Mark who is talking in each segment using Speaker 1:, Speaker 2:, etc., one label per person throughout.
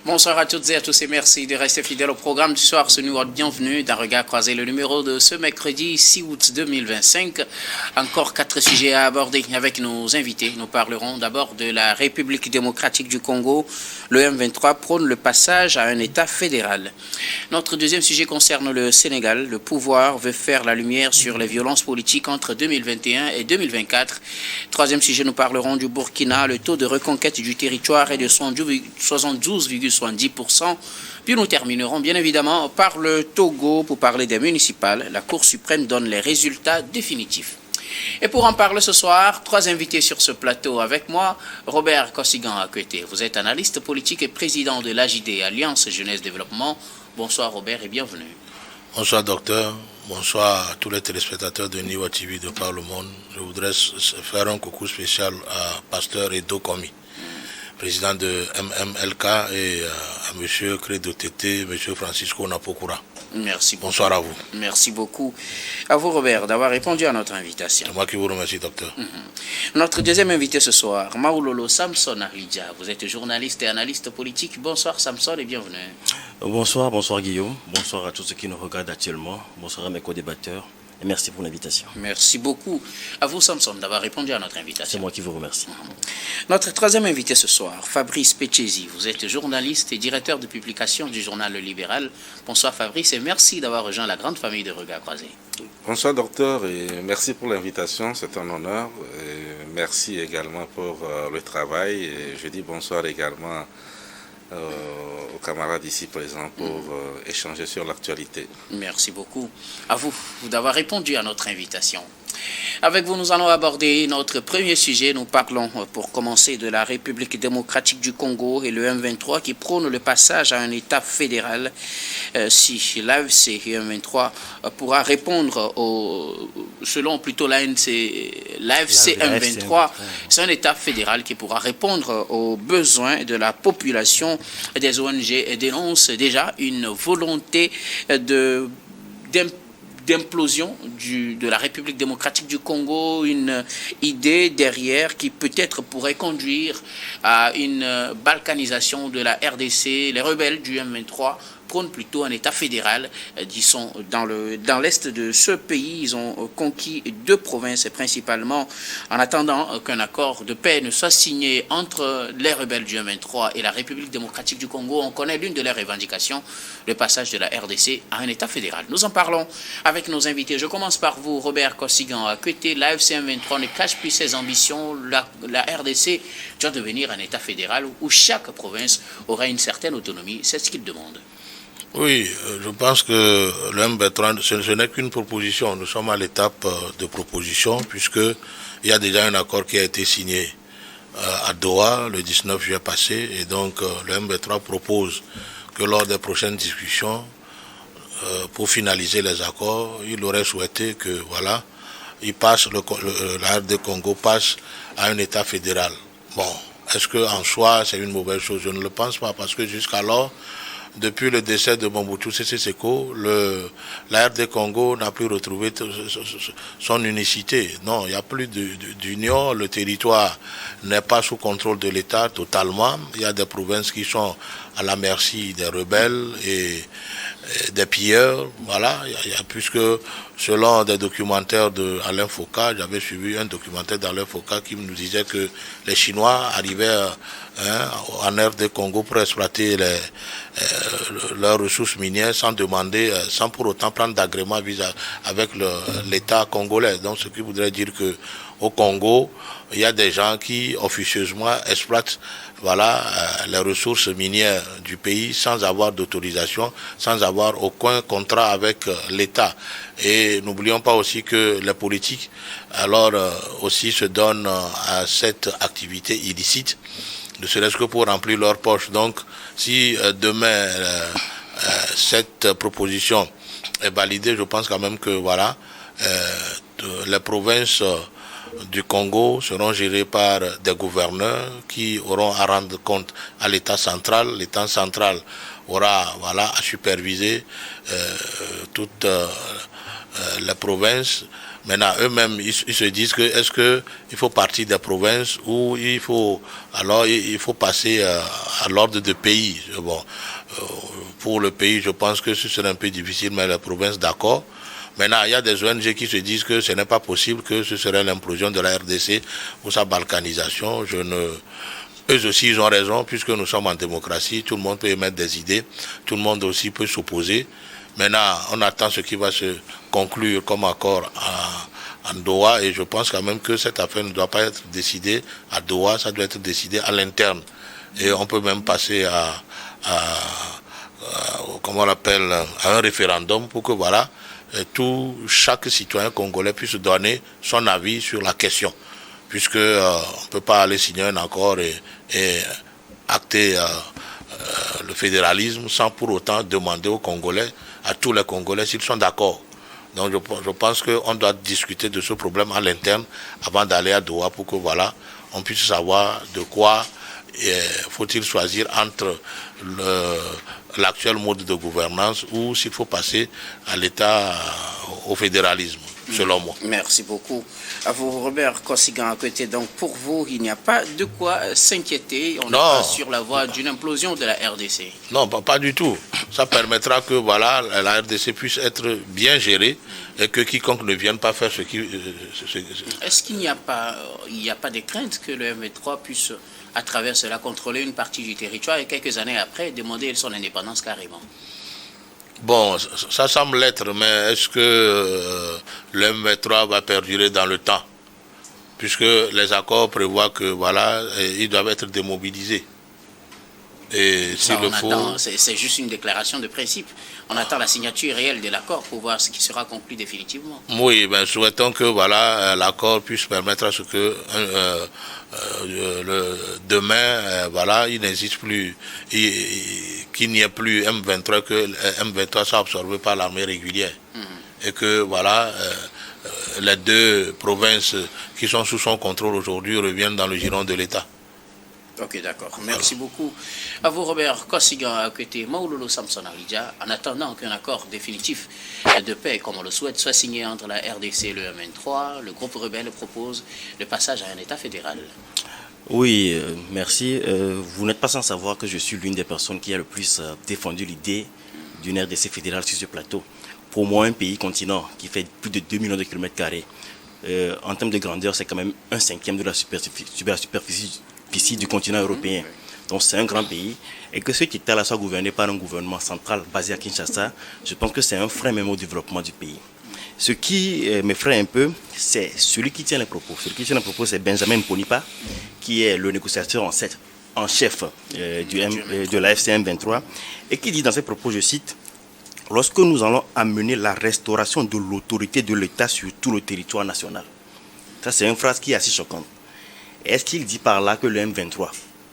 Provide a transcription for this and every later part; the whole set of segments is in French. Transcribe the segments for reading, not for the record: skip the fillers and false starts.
Speaker 1: Bonsoir à toutes et à tous et merci de rester fidèles au programme du soir. Ce nous bienvenue d'un regard croisé, le numéro de ce mercredi 6 août 2025. Encore 4 sujets à aborder avec nos invités. Nous parlerons d'abord de la République démocratique du Congo. Le M23 prône le passage à un État fédéral. Notre deuxième sujet concerne le Sénégal. Le pouvoir veut faire la lumière sur les violences politiques entre 2021 et 2024. Troisième sujet, nous parlerons du Burkina. Le taux de reconquête du territoire est de 72,70%. Puis nous terminerons bien évidemment par le Togo pour parler des municipales. La Cour suprême donne les résultats définitifs. Et pour en parler ce soir, 3 invités sur ce plateau avec moi. Robert Kossigan Akwete, vous êtes analyste politique et président de l'AJD, Alliance Jeunesse Développement. Bonsoir Robert et bienvenue.
Speaker 2: Bonsoir docteur, bonsoir à tous les téléspectateurs de Niwa TV de par le monde. Je voudrais faire un coucou spécial à Pasteur Edo Komi, président de MMLK, et à M. Credo Tété, M. Francisco Napokura.
Speaker 1: Merci beaucoup.
Speaker 2: Bonsoir à vous.
Speaker 1: Merci beaucoup à vous Robert d'avoir répondu à notre invitation.
Speaker 2: C'est moi qui vous remercie docteur.
Speaker 1: Notre deuxième invité ce soir, Maoulolo Samson Aridja. Vous êtes journaliste et analyste politique. Bonsoir Samson et bienvenue.
Speaker 3: Bonsoir Guillaume. Bonsoir à tous ceux qui nous regardent actuellement. Bonsoir à mes co-débatteurs. Et merci pour l'invitation.
Speaker 1: Merci beaucoup à vous Samson d'avoir répondu à notre invitation.
Speaker 3: C'est moi qui vous remercie.
Speaker 1: Notre troisième invité ce soir, Fabrice Pechesi. Vous êtes journaliste et directeur de publication du journal Le Libéral. Bonsoir Fabrice et merci d'avoir rejoint la grande famille de Regards Croisés.
Speaker 4: Bonsoir docteur et merci pour l'invitation, c'est un honneur. Et merci également pour le travail et je dis bonsoir également aux camarades ici présents pour échanger sur l'actualité.
Speaker 1: Merci beaucoup à vous d'avoir répondu à notre invitation. Avec vous, nous allons aborder notre premier sujet. Nous parlons pour commencer de la République démocratique du Congo et le M23 qui prône le passage à un État fédéral. Si l'AFC M23 pourra répondre selon plutôt l'AFC M23, c'est un État fédéral qui pourra répondre aux besoins de la population. Des ONG dénoncent déjà une volonté d'implosion de la République démocratique du Congo, une idée derrière qui peut-être pourrait conduire à une balkanisation de la RDC. Les rebelles du M23 prônent plutôt un État fédéral. Disons, dans l'est de ce pays, ils ont conquis 2 provinces principalement en attendant qu'un accord de paix ne soit signé entre les rebelles du M23 et la République démocratique du Congo. On connaît l'une de leurs revendications, le passage de la RDC à un État fédéral. Nous en parlons avec nos invités. Je commence par vous, Robert Kossigan Akwete. L'AFC M23 ne cache plus ses ambitions. La RDC doit devenir un État fédéral où chaque province aura une certaine autonomie. C'est ce qu'il demande.
Speaker 2: Oui, je pense que le M23, ce n'est qu'une proposition. Nous sommes à l'étape de proposition puisqu'il y a déjà un accord qui a été signé à Doha le 19 juillet passé. Et donc le M23 propose que lors des prochaines discussions, pour finaliser les accords, il aurait souhaité que la RD Congo passe à un État fédéral. Bon, est-ce qu'en soi c'est une mauvaise chose? Je ne le pense pas parce que jusqu'alors, depuis le décès de Mobutu Sese Seko, la RD Congo n'a plus retrouvé son unicité. Non, il n'y a plus d'union, le territoire n'est pas sous contrôle de l'État totalement. Il y a des provinces qui sont à la merci des rebelles et des pilleurs. Voilà, puisque selon des documentaires d'Alain Foucault, j'avais suivi un documentaire d'Alain Foucault qui nous disait que les Chinois arrivaient en RD Congo pour exploiter leurs ressources minières sans pour autant prendre d'agrément avec l'État congolais. Donc ce qui voudrait dire que au Congo, il y a des gens qui officieusement exploitent les ressources minières du pays sans avoir d'autorisation, sans avoir aucun contrat avec l'État. Et n'oublions pas aussi que les politiques aussi se donnent à cette activité illicite, ne serait-ce que pour remplir leurs poches. Donc si demain cette proposition est validée, je pense quand même que les provinces du Congo seront gérés par des gouverneurs qui auront à rendre compte à l'État central. L'État central aura à superviser toutes les provinces. Maintenant, eux-mêmes, ils se disent que est-ce qu'il faut partir des provinces ou il faut passer à l'ordre de pays. Bon, pour le pays, je pense que ce serait un peu difficile, mais les provinces, d'accord. Maintenant, il y a des ONG qui se disent que ce n'est pas possible, que ce serait l'implosion de la RDC ou sa balkanisation. Eux aussi, ils ont raison, puisque nous sommes en démocratie, tout le monde peut émettre des idées, tout le monde aussi peut s'opposer. Maintenant, on attend ce qui va se conclure comme accord en Doha, et je pense quand même que cette affaire ne doit pas être décidée à Doha, ça doit être décidé à l'interne. Et on peut même passer comment on l'appelle, à un référendum pour que chaque citoyen congolais puisse donner son avis sur la question. Puisque on ne peut pas aller signer un accord et acter le fédéralisme sans pour autant demander aux Congolais, à tous les Congolais, s'ils sont d'accord. Donc je pense qu'on doit discuter de ce problème à l'interne avant d'aller à Doha pour que on puisse savoir de quoi faut-il choisir entre l'actuel mode de gouvernance ou s'il faut passer à l'État, au fédéralisme, selon moi.
Speaker 1: Merci beaucoup. À vous, Robert Kosigan, à côté. Donc, pour vous, il n'y a pas de quoi s'inquiéter. On n'est pas sur la voie d'une implosion de la RDC.
Speaker 2: Non, pas du tout. Ça permettra que la RDC puisse être bien gérée et que quiconque ne vienne pas faire ce qui...
Speaker 1: Est-ce qu'il n'y a pas de crainte que le M23 puisse, à travers cela, contrôler une partie du territoire et quelques années après, demander son indépendance carrément?
Speaker 2: Bon, ça semble l'être, mais est-ce que le M23 va perdurer dans le temps? Puisque les accords prévoient que ils doivent être démobilisés. Et s'il le faut...
Speaker 1: C'est juste une déclaration de principe. On attend la signature réelle de l'accord pour voir ce qui sera conclu définitivement.
Speaker 2: Oui, souhaitons que l'accord puisse permettre à ce que demain, il n'existe plus, qu'il n'y ait plus M23, que M23 soit absorbé par l'armée régulière. Et que les deux provinces qui sont sous son contrôle aujourd'hui reviennent dans le giron de l'État.
Speaker 1: Ok, d'accord. Merci beaucoup. À vous, Robert Kosigan, à côté Maouloulou Samson Aridja, en attendant qu'un accord définitif de paix, comme on le souhaite, soit signé entre la RDC et le M23, le groupe rebelle propose le passage à un État fédéral.
Speaker 3: Oui, merci. Vous n'êtes pas sans savoir que je suis l'une des personnes qui a le plus défendu l'idée d'une RDC fédérale sur ce plateau. Pour moi, un pays continent qui fait plus de 2 millions de kilomètres carrés, en termes de grandeur, c'est quand même 1/5 de la superficie du continent européen. Donc c'est un grand pays. Et que cet État-là soit gouverné par un gouvernement central basé à Kinshasa, je pense que c'est un frein même au développement du pays. Ce qui m'effraie un peu, c'est celui qui tient les propos. Celui qui tient les propos, c'est Benjamin Mponipa, qui est le négociateur en chef de la FCM 23, et qui dit dans ses propos, je cite, « Lorsque nous allons amener la restauration de l'autorité de l'État sur tout le territoire national ». Ça, c'est une phrase qui est assez choquante. Est-ce qu'il dit par là que le M23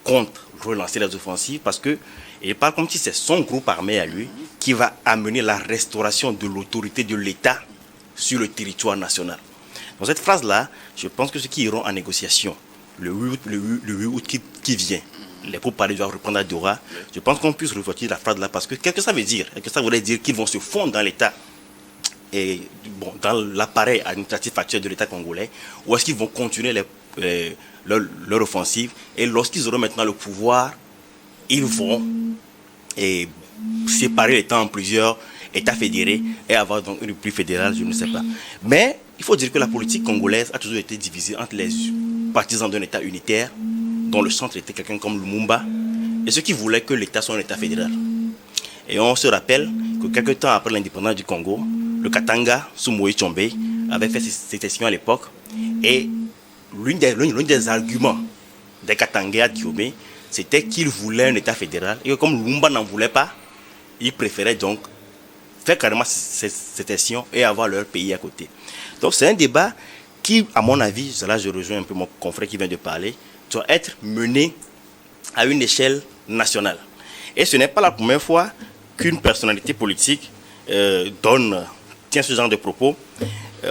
Speaker 3: compte relancer les offensives? Parce qu'il parle comme si c'est son groupe armé à lui qui va amener la restauration de l'autorité de l'État sur le territoire national. Dans cette phrase-là, je pense que ceux qui iront en négociation le 8 août qui vient, les pourparlers doivent reprendre à Doha, je pense qu'on puisse ressortir la phrase-là parce que qu'est-ce que ça veut dire? Est-ce que ça voudrait dire qu'ils vont se fondre dans l'État et dans l'appareil administratif actuel de l'État congolais, ou est-ce qu'ils vont continuer leur offensive, et lorsqu'ils auront maintenant le pouvoir, ils vont séparer l'État en plusieurs États fédérés et avoir donc une république fédérale, je ne sais pas. Mais il faut dire que la politique congolaise a toujours été divisée entre les partisans d'un État unitaire, dont le centre était quelqu'un comme Lumumba, et ceux qui voulaient que l'État soit un État fédéral. Et on se rappelle que quelques temps après l'indépendance du Congo, le Katanga, sous Moïse Tshombe, avait fait sécession à l'époque, et l'un des arguments des Katangais à Djomé, c'était qu'ils voulaient un État fédéral, et que comme Lumumba n'en voulait pas, ils préféraient donc faire carrément sécession et avoir leur pays à côté. Donc c'est un débat qui, à mon avis, là je rejoins un peu mon confrère qui vient de parler, doit être mené à une échelle nationale. Et ce n'est pas la première fois qu'une personnalité politique tient ce genre de propos.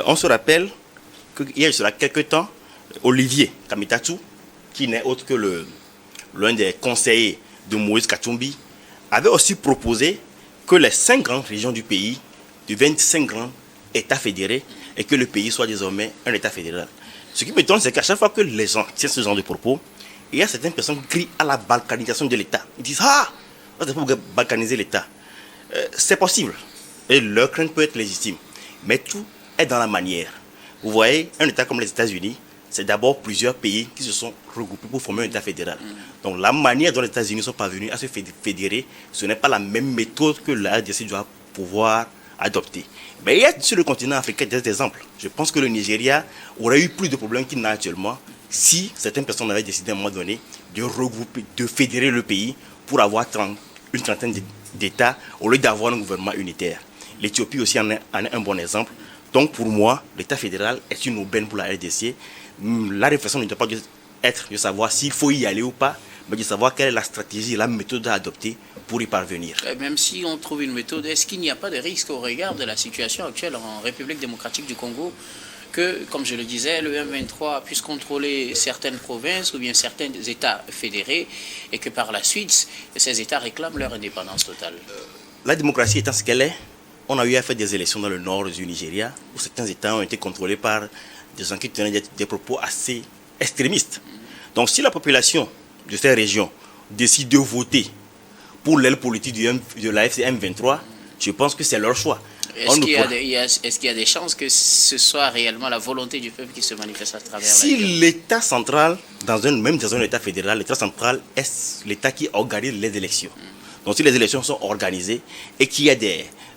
Speaker 3: On se rappelle qu'il y a quelques temps, Olivier Kamitatou, qui n'est autre que l'un des conseillers de Moïse Katumbi, avait aussi proposé que les 5 grandes régions du pays deviennent 5 grands États fédérés et que le pays soit désormais un État fédéral. Ce qui m'étonne, c'est qu'à chaque fois que les gens tiennent ce genre de propos, il y a certaines personnes qui crient à la balkanisation de l'État. Ils disent « Ah, c'est pour balkaniser l'État ». C'est possible et leur crainte peut être légitime, mais tout est dans la manière. Vous voyez, un État comme les États-Unis, c'est d'abord plusieurs pays qui se sont regroupés pour former un État fédéral. Donc la manière dont les États-Unis sont parvenus à se fédérer, ce n'est pas la même méthode que la RDC doit pouvoir adopter. Mais il y a sur le continent africain des exemples. Je pense que le Nigeria aurait eu plus de problèmes qu'il n'a actuellement si certaines personnes avaient décidé à un moment donné de regrouper, de fédérer le pays pour avoir une trentaine d'États au lieu d'avoir un gouvernement unitaire. L'Éthiopie aussi en est un bon exemple. Donc pour moi, l'État fédéral est une aubaine pour la RDC. La réflexion ne doit pas être de savoir s'il faut y aller ou pas, mais de savoir quelle est la stratégie et la méthode à adopter pour y parvenir.
Speaker 1: Même si on trouve une méthode, est-ce qu'il n'y a pas de risque au regard de la situation actuelle en République démocratique du Congo que, comme je le disais, le M23 puisse contrôler certaines provinces ou bien certains États fédérés et que par la suite, ces États réclament leur indépendance totale?
Speaker 3: La démocratie étant ce qu'elle est, on a eu à faire des élections dans le nord du Nigeria où certains États ont été contrôlés par des gens qui tenaient des propos assez extrémistes. Donc si la population de ces régions décide de voter pour l'aile politique de la M23, je pense que c'est leur choix.
Speaker 1: Est-ce qu'il y a des chances que ce soit réellement la volonté du peuple qui se manifeste à travers
Speaker 3: si l'État central, même dans un État fédéral, l'État central est l'État qui organise les élections. Donc si les élections sont organisées et qu'il y a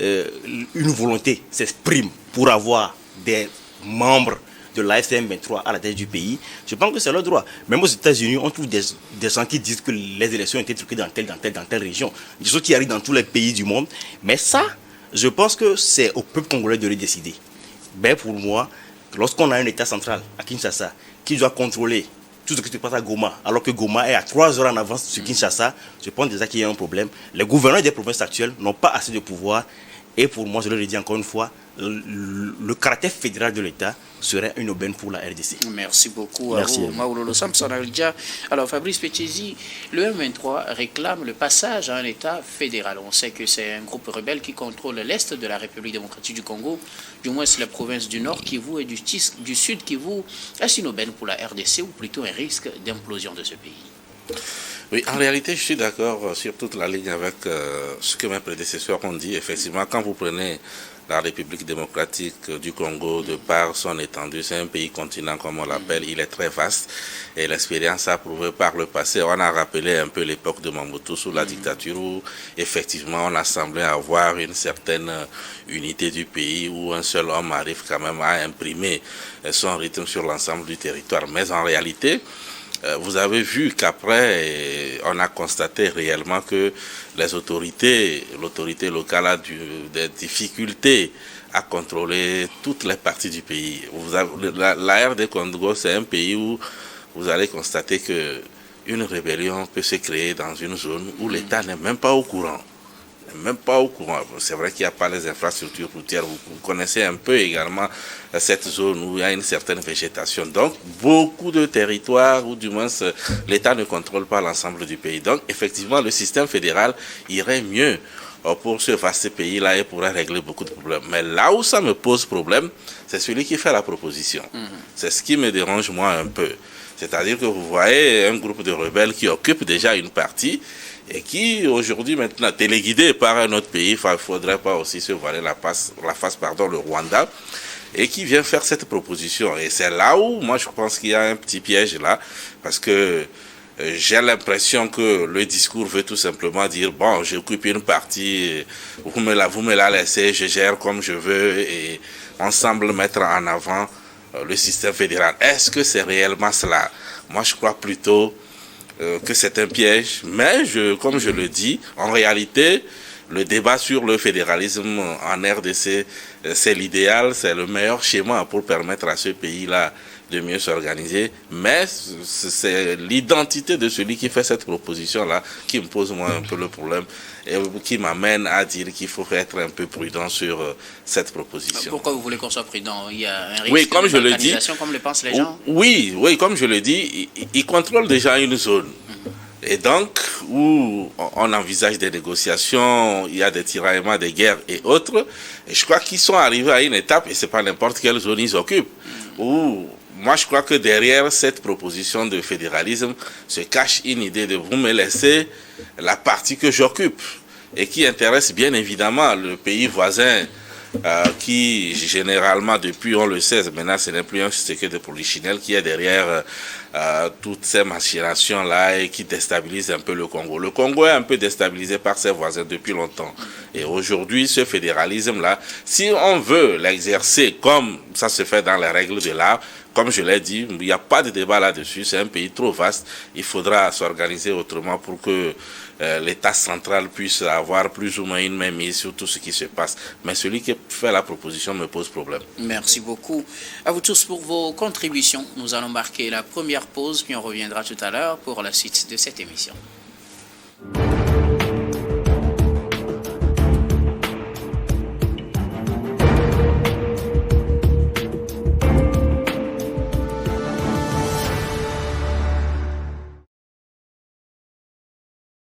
Speaker 3: une volonté s'exprime pour avoir des membres de l'AFCM 23 à la tête du pays, je pense que c'est leur droit. Même aux États-Unis, on trouve des gens qui disent que les élections ont été truquées dans telle région. Des choses qui arrivent dans tous les pays du monde. Mais ça, je pense que c'est au peuple congolais de le décider. Mais pour moi, lorsqu'on a un État central à Kinshasa qui doit contrôler tout ce qui se passe à Goma, alors que Goma est à 3 heures en avance sur Kinshasa, je pense déjà qu'il y a un problème. Les gouverneurs des provinces actuelles n'ont pas assez de pouvoir. Et pour moi, je le redis encore une fois, le caractère fédéral de l'État serait une aubaine pour la RDC.
Speaker 1: Merci beaucoup.
Speaker 3: Merci.
Speaker 1: À vous, Maoulolo Samson Alidja. Alors, Fabrice Petchezi, le M23 réclame le passage à un État fédéral. On sait que c'est un groupe rebelle qui contrôle l'Est de la République démocratique du Congo, du moins c'est la province du Nord Kivu et du Sud Kivu. Est-ce une aubaine pour la RDC ou plutôt un risque d'implosion de ce pays?
Speaker 4: Oui, en réalité, je suis d'accord sur toute la ligne avec ce que mes prédécesseurs ont dit. Effectivement, quand vous prenez la République démocratique du Congo, de par son étendue, c'est un pays continent comme on l'appelle, il est très vaste et l'expérience a prouvé par le passé. On a rappelé un peu l'époque de Mobutu sous la dictature où effectivement on a semblé avoir une certaine unité du pays où un seul homme arrive quand même à imprimer son rythme sur l'ensemble du territoire. Mais en réalité, vous avez vu qu'après, on a constaté réellement que l'autorité locale a des difficultés à contrôler toutes les parties du pays. La RD Congo, c'est un pays où vous allez constater qu'une rébellion peut se créer dans une zone où l'État n'est même pas au courant. C'est vrai qu'il n'y a pas les infrastructures routières. Vous connaissez un peu également cette zone où il y a une certaine végétation. Donc, beaucoup de territoires où du moins l'État ne contrôle pas l'ensemble du pays. Donc, effectivement, le système fédéral irait mieux pour ce vaste pays-là et pourrait régler beaucoup de problèmes. Mais là où ça me pose problème, c'est celui qui fait la proposition. C'est ce qui me dérange moi un peu. C'est-à-dire que vous voyez un groupe de rebelles qui occupe déjà une partie et qui aujourd'hui maintenant téléguidé par un autre pays, il ne faudrait pas aussi se voiler la face, le Rwanda, et qui vient faire cette proposition. Et c'est là où moi je pense qu'il y a un petit piège là, parce que j'ai l'impression que le discours veut tout simplement dire, bon, j'occupe une partie, vous me la laissez, je gère comme je veux, et on semble mettre en avant le système fédéral. Est-ce que c'est réellement cela? Moi je crois plutôt que c'est un piège, mais comme je le dis, en réalité, le débat sur le fédéralisme en RDC, c'est l'idéal, c'est le meilleur schéma pour permettre à ce pays-là de mieux s'organiser, mais c'est l'identité de celui qui fait cette proposition-là qui me pose moi un peu le problème et qui m'amène à dire qu'il faut être un peu prudent sur cette proposition.
Speaker 1: Pourquoi vous voulez qu'on soit prudent? Il y a un risque
Speaker 4: oui, comme
Speaker 1: de
Speaker 4: je le dis,
Speaker 1: comme le pensent les gens.
Speaker 4: Oui, comme je le dis, il contrôle déjà une zone. Et donc, où on envisage des négociations, il y a des tiraillements, des guerres et autres, et je crois qu'ils sont arrivés à une étape, et c'est pas n'importe quelle zone ils occupent, où moi je crois que derrière cette proposition de fédéralisme se cache une idée de vous me laisser la partie que j'occupe, et qui intéresse bien évidemment le pays voisin, qui généralement depuis on le sait, maintenant ce n'est plus un secret de polichinelle qui est derrière toutes ces machinations là et qui déstabilise un peu le Congo. Le Congo est un peu déstabilisé par ses voisins depuis longtemps. Et aujourd'hui, ce fédéralisme là, si on veut l'exercer comme ça se fait dans les règles de l'art, comme je l'ai dit, il n'y a pas de débat là-dessus, c'est un pays trop vaste, il faudra s'organiser autrement pour que l'État central puisse avoir plus ou moins une mainmise sur tout ce qui se passe. Mais celui qui fait la proposition me pose problème.
Speaker 1: Merci beaucoup à vous tous pour vos contributions. Nous allons marquer la première pause, puis on reviendra tout à l'heure pour la suite de cette émission.